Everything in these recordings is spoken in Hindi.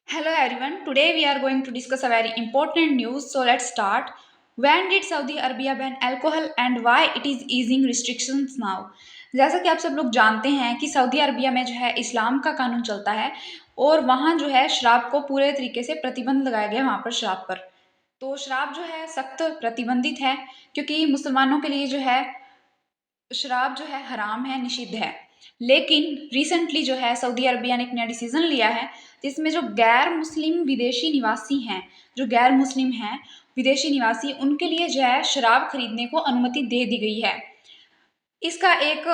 Hello everyone. Today we are going to discuss a very important news. So let's start. When did Saudi Arabia ban alcohol and why it is easing restrictions now? जैसा कि आप सब लोग जानते हैं कि सऊदी अरबिया में जो है इस्लाम का कानून चलता है और वहाँ जो है शराब को पूरे तरीके से प्रतिबंध लगाया गया है वहाँ पर शराब पर। तो शराब जो है सख्त प्रतिबंधित है क्योंकि मुसलमानों के लिए जो है शराब जो है हराम है, निषिद्ध है। लेकिन रिसेंटली जो है सऊदी अरबिया ने एक नया डिसीजन लिया है जिसमें जो गैर मुस्लिम विदेशी निवासी हैं, जो गैर मुस्लिम हैं विदेशी निवासी, उनके लिए जो है शराब खरीदने को अनुमति दे दी गई है। इसका एक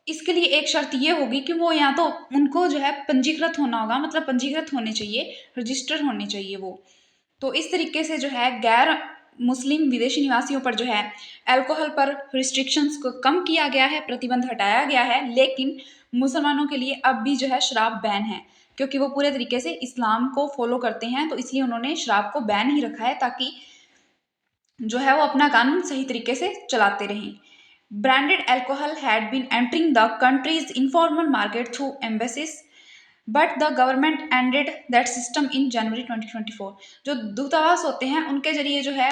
इसके लिए एक शर्त ये होगी कि वो या तो उनको जो है पंजीकृत होना होगा, मतलब पंजीकृत होने चाहिए, रजिस्टर होने चाहिए वो। तो इस तरीके से जो है गैर मुस्लिम विदेशी निवासियों पर जो है अल्कोहल पर रिस्ट्रिक्शंस को कम किया गया है, प्रतिबंध हटाया गया है। लेकिन मुसलमानों के लिए अब भी जो है शराब बैन है क्योंकि वो पूरे तरीके से इस्लाम को फॉलो करते हैं, तो इसलिए उन्होंने शराब को बैन ही रखा है ताकि जो है वो अपना कानून सही तरीके से चलाते रहें। Branded alcohol had been entering the country's informal market through embassies but the government ended that system in January 2024। जो दूतावास होते हैं उनके जरिए जो है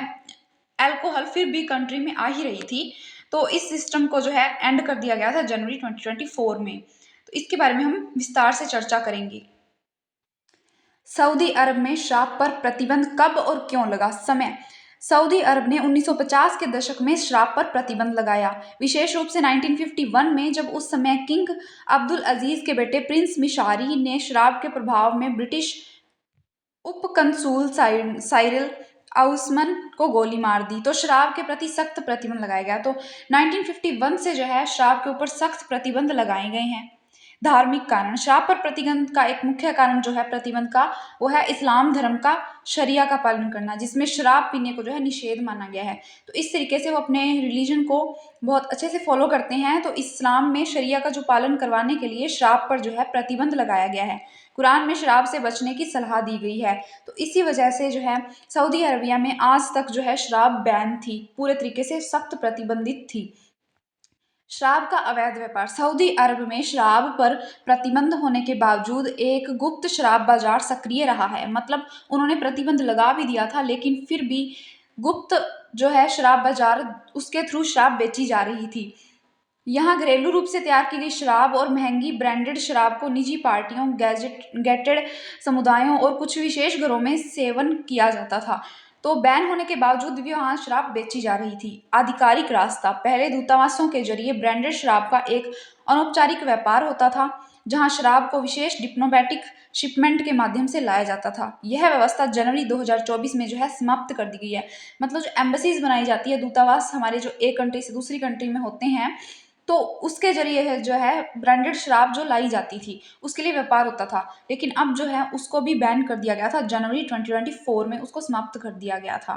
अल्कोहल फिर भी कंट्री में आ ही रही थी, तो इस सिस्टम को जो है एंड कर दिया गया था जनवरी 2024 में। तो इसके बारे में हम विस्तार से चर्चा करेंगे। सऊदी अरब में शराब पर प्रतिबंध कब और क्यों लगा? समय: सऊदी अरब ने 1950 के दशक में शराब पर प्रतिबंध लगाया, विशेष रूप से 1951 में, जब उस समय किंग अब्दुल अजीज के बेटे प्रिंस मिशारी ने शराब के प्रभाव में ब्रिटिश उप कंसूल साइरिल आउस्मन को गोली मार दी। तो शराब के प्रति सख्त प्रतिबंध लगाया गया। तो 1951 से जो है शराब के ऊपर सख्त प्रतिबंध लगाए गए हैं। धार्मिक कारण: शराब पर प्रतिबंध का एक मुख्य कारण जो है प्रतिबंध का, वो है इस्लाम धर्म का शरिया का पालन करना, जिसमें शराब पीने को जो है निषेध माना गया है। तो इस तरीके से वो अपने रिलीजन को बहुत अच्छे से फॉलो करते हैं। तो इस्लाम में शरिया का जो पालन करवाने के लिए शराब पर जो है प्रतिबंध लगाया गया है। कुरान में शराब से बचने की सलाह दी गई है। तो इसी वजह से जो है सऊदी अरबिया में आज तक जो है शराब बैन थी, पूरे तरीके से सख्त प्रतिबंधित थी। शराब का अवैध व्यापार: सऊदी अरब में शराब पर प्रतिबंध होने के बावजूद एक गुप्त शराब बाजार सक्रिय रहा है। मतलब उन्होंने प्रतिबंध लगा भी दिया था लेकिन फिर भी गुप्त जो है शराब बाजार, उसके थ्रू शराब बेची जा रही थी। यहाँ घरेलू रूप से तैयार की गई शराब और महंगी ब्रांडेड शराब को निजी पार्टियों, गेटेड समुदायों और कुछ विशेष घरों में सेवन किया जाता था। तो बैन होने के बावजूद भी वहाँ शराब बेची जा रही थी। आधिकारिक रास्ता: पहले दूतावासों के जरिए ब्रांडेड शराब का एक अनौपचारिक व्यापार होता था जहाँ शराब को विशेष डिप्लोमेटिक शिपमेंट के माध्यम से लाया जाता था। यह व्यवस्था जनवरी 2024 में जो है समाप्त कर दी गई है। मतलब जो एम्बेसीज बनाई जाती है, दूतावास हमारे जो एक कंट्री से दूसरी कंट्री में होते हैं, तो उसके जरिए है जो है ब्रांडेड शराब जो लाई जाती थी उसके लिए व्यापार होता था। लेकिन अब जो है उसको भी बैन कर दिया गया था, जनवरी 2024 में उसको समाप्त कर दिया गया था।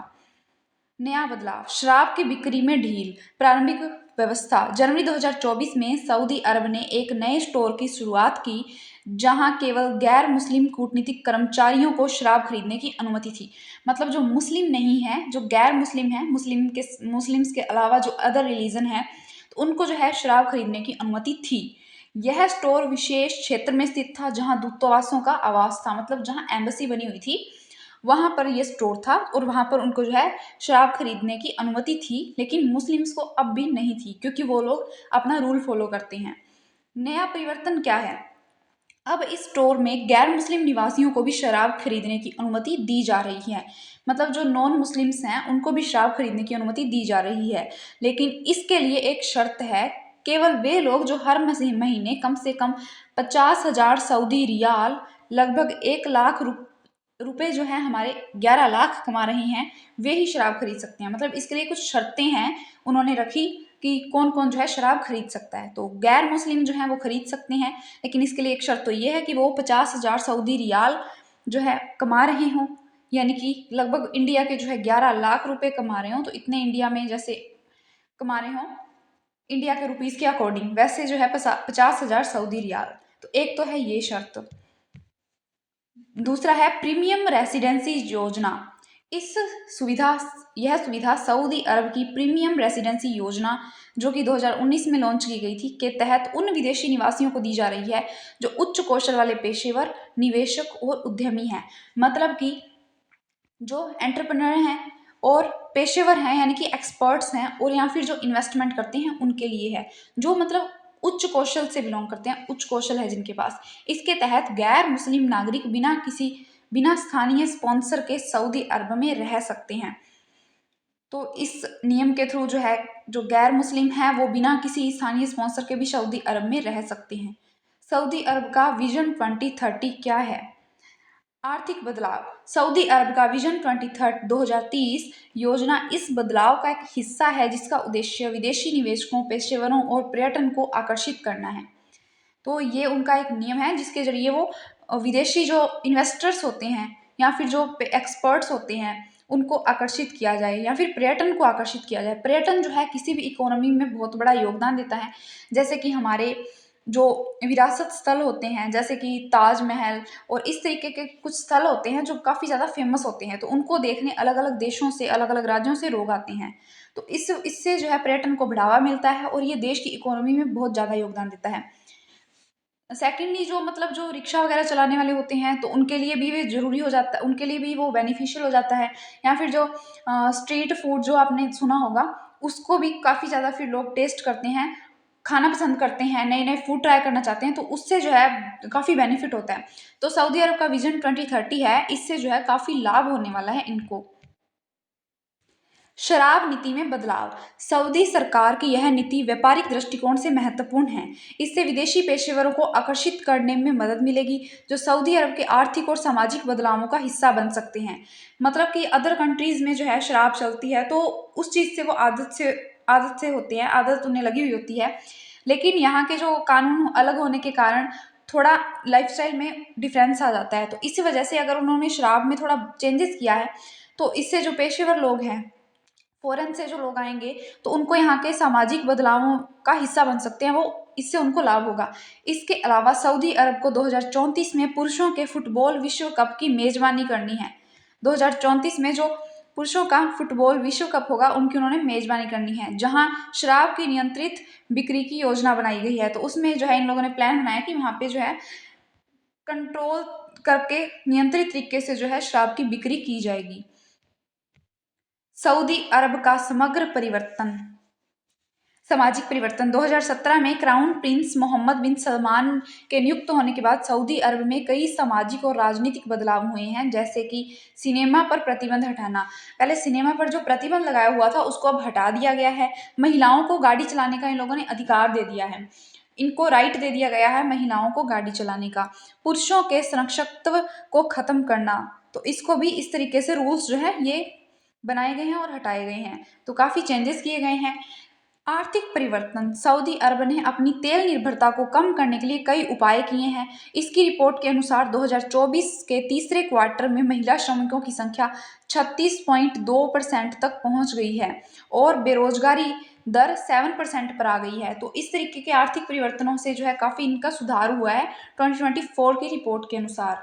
नया बदलाव: शराब की बिक्री में ढील। प्रारंभिक व्यवस्था: जनवरी 2024 में सऊदी अरब ने एक नए स्टोर की शुरुआत की जहां केवल गैर मुस्लिम कूटनीतिक कर्मचारियों को शराब खरीदने की अनुमति थी। मतलब जो मुस्लिम नहीं है, जो गैर मुस्लिम है, मुस्लिम्स के अलावा जो अदर रिलीजन है, तो उनको जो है शराब खरीदने की अनुमति थी। यह स्टोर विशेष क्षेत्र में स्थित था जहां दूतावासों का आवास था, मतलब जहां एम्बेसी बनी हुई थी वहां पर यह स्टोर था और वहां पर उनको जो है शराब खरीदने की अनुमति थी। लेकिन मुस्लिम्स को अब भी नहीं थी क्योंकि वो लोग अपना रूल फॉलो करते हैं। नया परिवर्तन क्या है? अब इस स्टोर में गैर मुस्लिम निवासियों को भी शराब खरीदने की अनुमति दी जा रही है। मतलब जो नॉन मुस्लिम्स हैं उनको भी शराब खरीदने की अनुमति दी जा रही है। लेकिन इसके लिए एक शर्त है, केवल वे लोग जो हर महीने कम से कम 50,000 सऊदी रियाल, लगभग 1 लाख रुपए जो है हमारे 11 लाख कमा रहे हैं, वे ही शराब खरीद सकते हैं। मतलब इसके लिए कुछ शर्तें हैं उन्होंने रखी कि कौन कौन जो है शराब खरीद सकता है। तो गैर मुस्लिम जो है वो खरीद सकते हैं, लेकिन इसके लिए एक शर्त तो ये है कि वो 50,000 सऊदी रियाल जो है कमा रहे हों, यानी कि लगभग इंडिया के जो है 11 लाख रुपए कमा रहे हों। तो इतने इंडिया में जैसे कमा रहे हों इंडिया के रुपीज़ के अकॉर्डिंग, वैसे जो है 50,000 सऊदी रियाल। तो एक तो है ये शर्त। दूसरा है प्रीमियम रेसिडेंसी योजना। इस सुविधा यह सुविधा सऊदी अरब की प्रीमियम रेसिडेंसी योजना जो कि 2019 में लॉन्च की गई थी के तहत उन विदेशी निवासियों को दी जा रही है जो उच्च कौशल वाले पेशेवर, निवेशक और उद्यमी हैं। मतलब कि जो एंटरप्रेन्योर हैं और पेशेवर हैं यानी कि एक्सपर्ट्स हैं और या फिर जो इन्वेस्टमेंट करते हैं उनके लिए है, जो मतलब उच्च कौशल से बिलोंग करते हैं, उच्च कौशल है जिनके पास। इसके तहत गैर मुस्लिम नागरिक बिना स्थानीय स्पॉन्सर के सऊदी अरब में रह सकते हैं। तो इस नियम के थ्रू जो है, जो गैर मुस्लिम है वो बिना किसी स्थानीय स्पॉन्सर के भी सऊदी अरब में रह सकते हैं। सऊदी अरब का विजन 2030 क्या है? आर्थिक बदलाव। सऊदी अरब का विजन 2030 योजना इस बदलाव का एक हिस्सा है जिसका उद्देश्य विदेशी निवेशकों, पेशेवरों और पर्यटन को आकर्षित करना है। तो ये उनका एक नियम है जिसके जरिए वो विदेशी जो इन्वेस्टर्स होते हैं या फिर जो एक्सपर्ट्स होते हैं उनको आकर्षित किया जाए या फिर पर्यटन को आकर्षित किया जाए। पर्यटन जो है किसी भी इकोनॉमी में बहुत बड़ा योगदान देता है। जैसे कि हमारे जो विरासत स्थल होते हैं जैसे कि ताजमहल और इस तरीके के कुछ स्थल होते हैं जो काफ़ी ज़्यादा फेमस होते हैं, तो उनको देखने अलग अलग देशों से, अलग अलग राज्यों से लोग आते हैं। तो इससे जो है पर्यटन को बढ़ावा मिलता है और ये देश की इकोनॉमी में बहुत ज़्यादा योगदान देता है। सेकेंडली जो मतलब जो रिक्शा वगैरह चलाने वाले होते हैं तो उनके लिए भी वे ज़रूरी हो जाता है, उनके लिए भी वो बेनिफिशियल हो जाता है। या फिर जो स्ट्रीट फूड जो आपने सुना होगा उसको भी काफ़ी ज़्यादा फिर लोग टेस्ट करते हैं, खाना पसंद करते हैं, नए नए फूड ट्राई करना चाहते हैं, तो उससे जो है काफ़ी बेनिफिट होता है। तो सऊदी अरब का विजन 2030 है, इससे जो है काफ़ी लाभ होने वाला है इनको। शराब नीति में बदलाव। सऊदी सरकार की यह नीति व्यापारिक दृष्टिकोण से महत्वपूर्ण है। इससे विदेशी पेशेवरों को आकर्षित करने में मदद मिलेगी जो सऊदी अरब के आर्थिक और सामाजिक बदलावों का हिस्सा बन सकते हैं। मतलब कि अदर कंट्रीज में जो है शराब चलती है तो उस चीज़ से वो आदत से होते हैं, आदत उन्हें लगी हुई होती है। लेकिन यहाँ के जो कानून अलग होने के कारण थोड़ा लाइफस्टाइल में डिफरेंस आ जाता है। तो इसी वजह से अगर उन्होंने शराब में थोड़ा चेंजेस किया है तो इससे जो पेशेवर लोग हैं, फॉरेन से जो लोग आएंगे तो उनको यहाँ के सामाजिक बदलावों का हिस्सा बन सकते हैं, वो इससे उनको लाभ होगा। इसके अलावा सऊदी अरब को 2034 में पुरुषों के फुटबॉल विश्व कप की मेजबानी करनी है। 2034 में जो पुरुषों का फुटबॉल विश्व कप होगा उनकी उन्होंने मेजबानी करनी है, जहां शराब की नियंत्रित बिक्री की योजना बनाई गई है। तो उसमें जो है इन लोगों ने प्लान बनाया कि वहां पे जो है कंट्रोल करके नियंत्रित तरीके से जो है शराब की बिक्री की जाएगी। सऊदी अरब का समग्र परिवर्तन। सामाजिक परिवर्तन। 2017 में क्राउन प्रिंस मोहम्मद बिन सलमान के नियुक्त होने के बाद सऊदी अरब में कई सामाजिक और राजनीतिक बदलाव हुए हैं, जैसे कि सिनेमा पर प्रतिबंध हटाना। पहले सिनेमा पर जो प्रतिबंध लगाया हुआ था उसको अब हटा दिया गया है। महिलाओं को गाड़ी चलाने का इन लोगों ने अधिकार दे दिया है, इनको राइट दे दिया गया है महिलाओं को गाड़ी चलाने का। पुरुषों के संरक्षकत्व को खत्म करना, तो इसको भी इस तरीके से रूल्स जो है ये बनाए गए हैं और हटाए गए हैं। तो काफ़ी चेंजेस किए गए हैं। आर्थिक परिवर्तन। सऊदी अरब ने अपनी तेल निर्भरता को कम करने के लिए कई उपाय किए हैं। इसकी रिपोर्ट के अनुसार 2024 के तीसरे क्वार्टर में महिला श्रमिकों की संख्या 36.2% तक पहुंच गई है और बेरोजगारी दर 7% पर आ गई है। तो इस तरीके के आर्थिक परिवर्तनों से जो है काफ़ी इनका सुधार हुआ है 2024 की रिपोर्ट के अनुसार।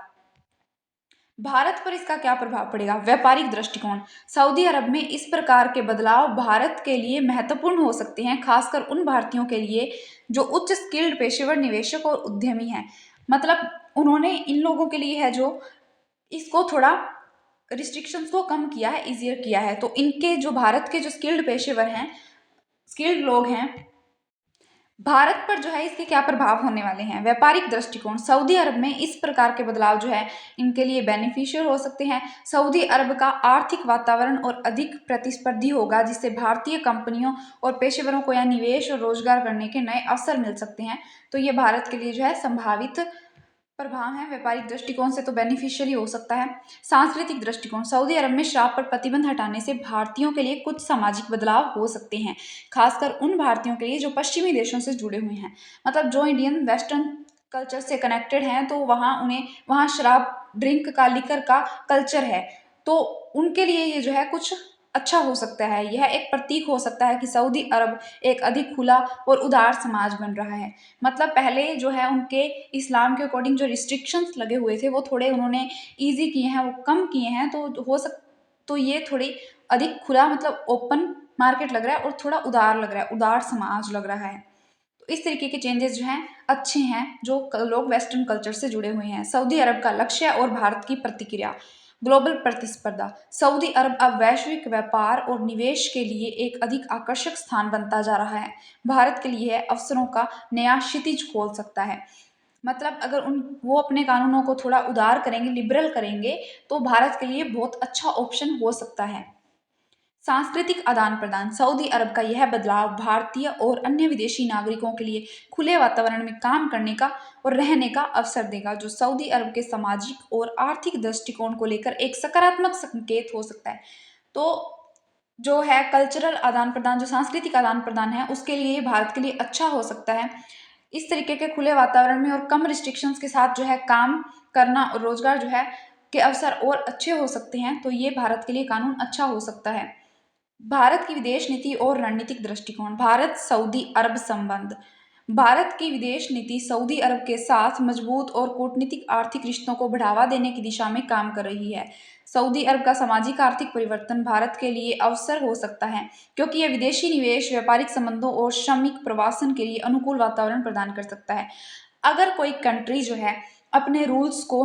भारत पर इसका क्या प्रभाव पड़ेगा? व्यापारिक दृष्टिकोण। सऊदी अरब में इस प्रकार के बदलाव भारत के लिए महत्वपूर्ण हो सकते हैं, खासकर उन भारतीयों के लिए जो उच्च स्किल्ड पेशेवर, निवेशक और उद्यमी हैं। मतलब उन्होंने इन लोगों के लिए है जो इसको थोड़ा रिस्ट्रिक्शंस को कम किया है, इजियर किया है। तो इनके जो भारत के जो स्किल्ड पेशेवर हैं, स्किल्ड लोग हैं, भारत पर जो है इसके क्या प्रभाव होने वाले हैं? व्यापारिक दृष्टिकोण। सऊदी अरब में इस प्रकार के बदलाव जो है इनके लिए बेनिफिशियल हो सकते हैं। सऊदी अरब का आर्थिक वातावरण और अधिक प्रतिस्पर्धी होगा जिससे भारतीय कंपनियों और पेशेवरों को यहाँ निवेश और रोजगार करने के नए अवसर मिल सकते हैं। तो ये भारत के लिए जो है संभावित प्रभाव है। व्यापारिक दृष्टिकोण से तो बेनिफिशियल ही हो सकता है। सांस्कृतिक दृष्टिकोण। सऊदी अरब में शराब पर प्रतिबंध हटाने से भारतीयों के लिए कुछ सामाजिक बदलाव हो सकते हैं, खासकर उन भारतीयों के लिए जो पश्चिमी देशों से जुड़े हुए हैं। मतलब जो इंडियन वेस्टर्न कल्चर से कनेक्टेड हैं तो वहाँ शराब ड्रिंक का, लिकर का कल्चर है, तो उनके लिए ये जो है कुछ अच्छा हो सकता है। यह एक प्रतीक हो सकता है कि सऊदी अरब एक अधिक खुला और उदार समाज बन रहा है। मतलब पहले जो है उनके इस्लाम के अकॉर्डिंग जो रिस्ट्रिक्शंस लगे हुए थे वो थोड़े उन्होंने ईजी किए हैं, वो कम किए हैं। तो तो ये थोड़ी अधिक खुला मतलब ओपन मार्केट लग रहा है और थोड़ा उदार लग रहा है, उदार समाज लग रहा है। तो इस तरीके के चेंजेस जो हैं अच्छे हैं, जो लोग वेस्टर्न कल्चर से जुड़े हुए हैं। सऊदी अरब का लक्ष्य और भारत की प्रतिक्रिया। ग्लोबल प्रतिस्पर्धा। सऊदी अरब अब वैश्विक व्यापार और निवेश के लिए एक अधिक आकर्षक स्थान बनता जा रहा है। भारत के लिए अवसरों का नया क्षितिज खोल सकता है। मतलब अगर उन वो अपने कानूनों को थोड़ा उदार करेंगे, लिबरल करेंगे, तो भारत के लिए बहुत अच्छा ऑप्शन हो सकता है। सांस्कृतिक आदान प्रदान। सऊदी अरब का यह बदलाव भारतीय और अन्य विदेशी नागरिकों के लिए खुले वातावरण में काम करने का और रहने का अवसर देगा, जो सऊदी अरब के सामाजिक और आर्थिक दृष्टिकोण को लेकर एक सकारात्मक संकेत हो सकता है। तो जो है कल्चरल आदान प्रदान, जो सांस्कृतिक आदान प्रदान है, उसके लिए भारत के लिए अच्छा हो सकता है। इस तरीके के खुले वातावरण में और कम रिस्ट्रिक्शंस के साथ जो है काम करना और रोजगार जो है के अवसर और अच्छे हो सकते हैं, तो ये भारत के लिए कानून अच्छा हो सकता है। भारत की विदेश नीति और रणनीतिक दृष्टिकोण। भारत सऊदी अरब संबंध। भारत की विदेश नीति सऊदी अरब के साथ मजबूत और कूटनीतिक आर्थिक रिश्तों को बढ़ावा देने की दिशा में काम कर रही है। सऊदी अरब का सामाजिक आर्थिक परिवर्तन भारत के लिए अवसर हो सकता है, क्योंकि यह विदेशी निवेश, व्यापारिक संबंधों और श्रमिक प्रवासन के लिए अनुकूल वातावरण प्रदान कर सकता है। अगर कोई कंट्री जो है अपने रूल्स को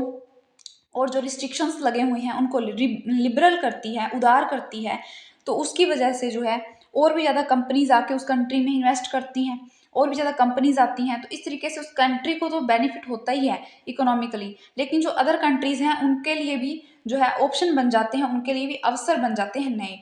और जो रिस्ट्रिक्शंस लगे हुए हैं उनको लिबरल करती है, उदार करती है, तो उसकी वजह से जो है और भी ज़्यादा कंपनीज आके उस कंट्री में इन्वेस्ट करती हैं, और भी ज़्यादा कंपनीज आती हैं, तो इस तरीके से उस कंट्री को तो बेनिफिट होता ही है इकोनॉमिकली, लेकिन जो अदर कंट्रीज हैं उनके लिए भी जो है ऑप्शन बन जाते हैं, उनके लिए भी अवसर बन जाते हैं नए।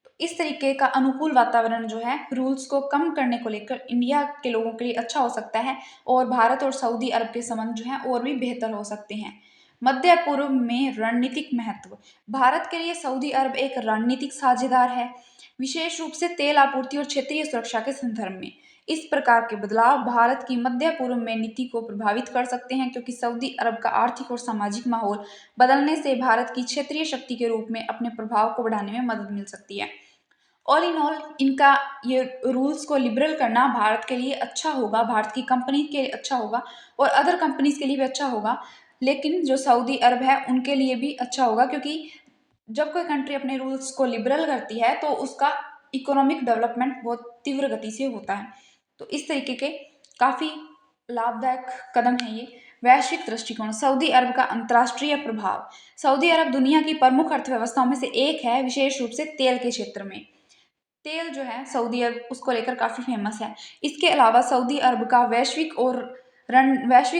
तो इस तरीके का अनुकूल वातावरण जो है रूल्स को कम करने को लेकर इंडिया के लोगों के लिए अच्छा हो सकता है, और भारत और सऊदी अरब के संबंध जो है और भी बेहतर हो सकते हैं। मध्य पूर्व में रणनीतिक महत्व। भारत के लिए सऊदी अरब एक रणनीतिक साझेदार है, विशेष रूप से तेल आपूर्ति और क्षेत्रीय सुरक्षा के संदर्भ में। इस प्रकार के बदलाव भारत की मध्य पूर्व में नीति को प्रभावित कर सकते हैं, क्योंकि सऊदी अरब का आर्थिक और सामाजिक माहौल बदलने से भारत की क्षेत्रीय शक्ति के रूप में अपने प्रभाव को बढ़ाने में मदद मिल सकती है। ऑल इन ऑल इनका ये रूल्स को लिबरल करना भारत के लिए अच्छा होगा, भारत की कंपनी के लिए अच्छा होगा, और अदर कंपनीज के लिए भी अच्छा होगा। लेकिन जो सऊदी अरब है उनके लिए भी अच्छा होगा, क्योंकि जब कोई कंट्री अपने रूल्स को लिबरल करती है तो उसका इकोनॉमिक डेवलपमेंट बहुत तीव्र गति से होता है। तो इस तरीके के काफ़ी लाभदायक कदम है ये। वैश्विक दृष्टिकोण। सऊदी अरब का अंतर्राष्ट्रीय प्रभाव। सऊदी अरब दुनिया की प्रमुख अर्थव्यवस्थाओं में से एक है, विशेष रूप से तेल के क्षेत्र में। तेल जो है सऊदी अरब उसको लेकर काफ़ी फेमस है। इसके अलावा सऊदी अरब का वैश्विक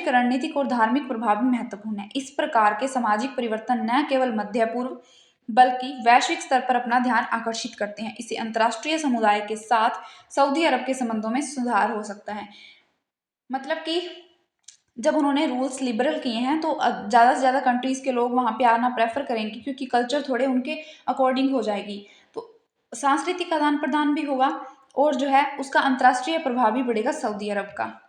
रणनीतिक और धार्मिक प्रभाव भी महत्वपूर्ण है। इस प्रकार के सामाजिक परिवर्तन न केवल मध्य पूर्व बल्कि वैश्विक स्तर पर अपना ध्यान आकर्षित करते हैं। इससे अंतर्राष्ट्रीय समुदाय के साथ सऊदी अरब के संबंधों में सुधार हो सकता है। मतलब कि जब उन्होंने रूल्स लिबरल किए हैं तो ज़्यादा से ज़्यादा कंट्रीज़ के लोग वहाँ पे आना प्रेफर करेंगे, क्योंकि कल्चर थोड़े उनके अकॉर्डिंग हो जाएगी। तो सांस्कृतिक आदान प्रदान भी होगा, और जो है उसका अंतर्राष्ट्रीय प्रभाव भी बढ़ेगा सऊदी अरब का।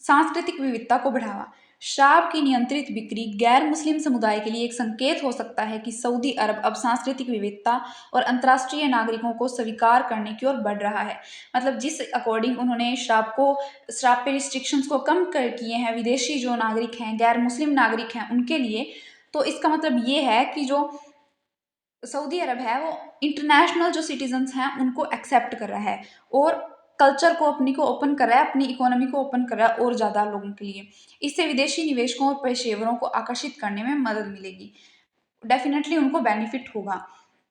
सांस्कृतिक विविधता को बढ़ावा। शराब की नियंत्रित बिक्री गैर मुस्लिम समुदाय के लिए एक संकेत हो सकता है कि सऊदी अरब अब सांस्कृतिक विविधता और अंतर्राष्ट्रीय नागरिकों को स्वीकार करने की ओर बढ़ रहा है। मतलब जिस अकॉर्डिंग उन्होंने शराब पे रिस्ट्रिक्शंस को कम कर किए हैं विदेशी जो नागरिक हैं, गैर मुस्लिम नागरिक हैं उनके लिए, तो इसका मतलब ये है कि जो सऊदी अरब है वो इंटरनेशनल जो सिटीजन्स हैं उनको एक्सेप्ट कर रहा है, और कल्चर को अपनी को ओपन कर रहा है, अपनी इकोनॉमी को ओपन कर रहा है और ज़्यादा लोगों के लिए। इससे विदेशी निवेशकों और पेशेवरों को आकर्षित करने में मदद मिलेगी। डेफिनेटली उनको बेनिफिट होगा।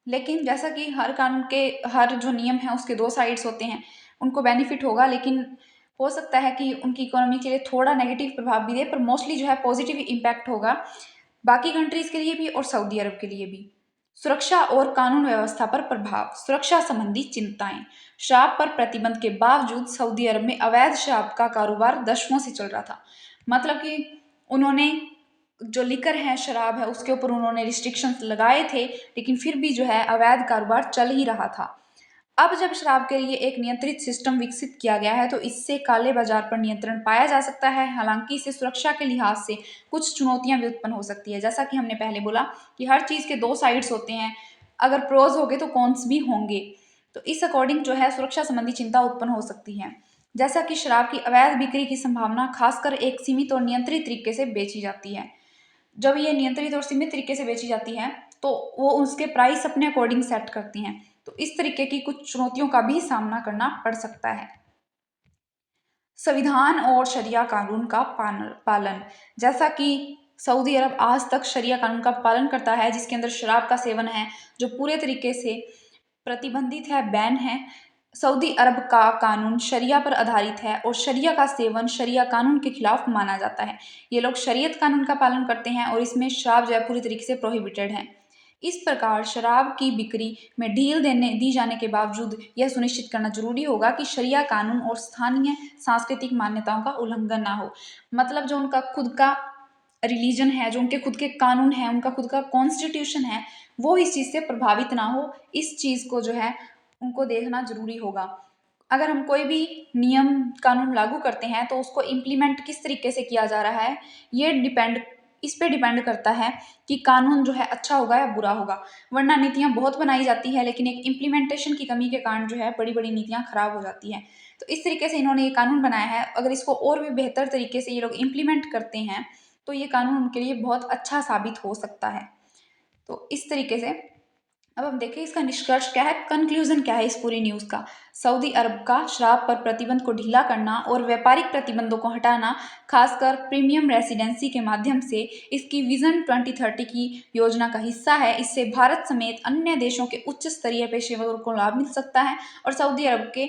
लेकिन जैसा कि हर कानून के हर जो नियम है उसके दो साइड्स होते हैं, उनको बेनिफिट होगा, लेकिन हो सकता है कि उनकी इकोनॉमी के लिए थोड़ा नेगेटिव प्रभाव भी दे, पर मोस्टली जो है पॉजिटिव इम्पैक्ट होगा बाकी कंट्रीज के लिए भी और सऊदी अरब के लिए भी। सुरक्षा और कानून व्यवस्था पर प्रभाव। सुरक्षा संबंधी चिंताएं। शराब पर प्रतिबंध के बावजूद सऊदी अरब में अवैध शराब का कारोबार दशकों से चल रहा था। मतलब कि उन्होंने जो लिकर है, शराब है, उसके ऊपर उन्होंने रिस्ट्रिक्शंस लगाए थे, लेकिन फिर भी जो है अवैध कारोबार चल ही रहा था। अब जब शराब के लिए एक नियंत्रित सिस्टम विकसित किया गया है तो इससे काले बाजार पर नियंत्रण पाया जा सकता है। हालांकि इससे सुरक्षा के लिहाज से कुछ चुनौतियां भी उत्पन्न हो सकती है। जैसा कि हमने पहले बोला कि हर चीज़ के दो साइड्स होते हैं, अगर प्रोज होंगे तो कॉन्स भी होंगे। तो इस अकॉर्डिंग जो है सुरक्षा संबंधी चिंता उत्पन्न हो सकती है। जैसा कि शराब की अवैध बिक्री की संभावना खासकर एक सीमित और नियंत्रित तरीके से बेची जाती है। जब ये नियंत्रित और सीमित तरीके से बेची जाती है तो वो उसके प्राइस अपने अकॉर्डिंग सेट करती हैं। तो इस तरीके की कुछ चुनौतियों का भी सामना करना पड़ सकता है। संविधान और शरिया कानून का पालन, जैसा कि सऊदी अरब आज तक शरिया कानून का पालन करता है, जिसके अंदर शराब का सेवन है जो पूरे तरीके से प्रतिबंधित है, बैन है। सऊदी अरब का कानून शरिया पर आधारित है और शरिया का सेवन शरिया कानून के खिलाफ माना जाता है। ये लोग शरीयत कानून का पालन करते हैं और इसमें शराब जो है पूरी तरीके से प्रोहिबिटेड है। इस प्रकार शराब की बिक्री में ढील देने दी जाने के बावजूद यह सुनिश्चित करना जरूरी होगा कि शरिया कानून और स्थानीय सांस्कृतिक मान्यताओं का उल्लंघन ना हो। मतलब जो उनका खुद का रिलीजन है, जो उनके खुद के कानून है, उनका खुद का कॉन्स्टिट्यूशन है, वो इस चीज़ से प्रभावित ना हो, इस चीज़ को जो है उनको देखना जरूरी होगा। अगर हम कोई भी नियम कानून लागू करते हैं तो उसको इम्प्लीमेंट किस तरीके से किया जा रहा है, ये इस पे डिपेंड करता है कि कानून जो है अच्छा होगा या बुरा होगा। वरना नीतियाँ बहुत बनाई जाती है लेकिन एक इम्प्लीमेंटेशन की कमी के कारण जो है बड़ी बड़ी नीतियाँ खराब हो जाती हैं। तो इस तरीके से इन्होंने ये कानून बनाया है, अगर इसको और भी बेहतर तरीके से ये लोग इम्प्लीमेंट करते हैं तो ये कानून उनके लिए बहुत अच्छा साबित हो सकता है। तो इस तरीके से अब हम देखें इसका निष्कर्ष क्या है, कंक्लूजन क्या है इस पूरी न्यूज़ का। सऊदी अरब का शराब पर प्रतिबंध को ढीला करना और व्यापारिक प्रतिबंधों को हटाना, खासकर प्रीमियम रेसिडेंसी के माध्यम से, इसकी विजन 2030 की योजना का हिस्सा है। इससे भारत समेत अन्य देशों के उच्च स्तरीय पेशेवरों को लाभ मिल सकता है और सऊदी अरब के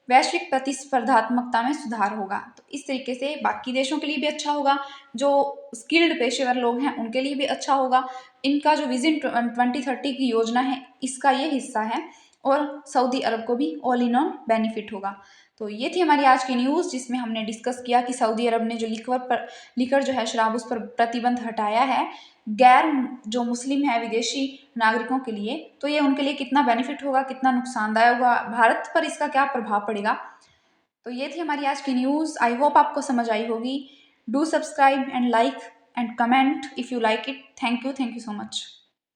वैश्विक प्रतिस्पर्धात्मकता में सुधार होगा। तो इस तरीके से बाकी देशों के लिए भी अच्छा होगा, जो स्किल्ड पेशेवर लोग हैं उनके लिए भी अच्छा होगा। इनका जो विजन 2030 की योजना है इसका ये हिस्सा है और सऊदी अरब को भी ऑल इन ऑल बेनिफिट होगा। तो ये थी हमारी आज की न्यूज़ जिसमें हमने डिस्कस किया कि सऊदी अरब ने जो लिकर जो है शराब उस पर प्रतिबंध हटाया है गैर जो मुस्लिम है विदेशी नागरिकों के लिए, तो ये उनके लिए कितना बेनिफिट होगा, कितना नुकसानदायक होगा, भारत पर इसका क्या प्रभाव पड़ेगा। तो ये थी हमारी आज की न्यूज़। आई होप आपको समझ आई होगी। Do subscribe and like and comment if you like it. Thank you so much.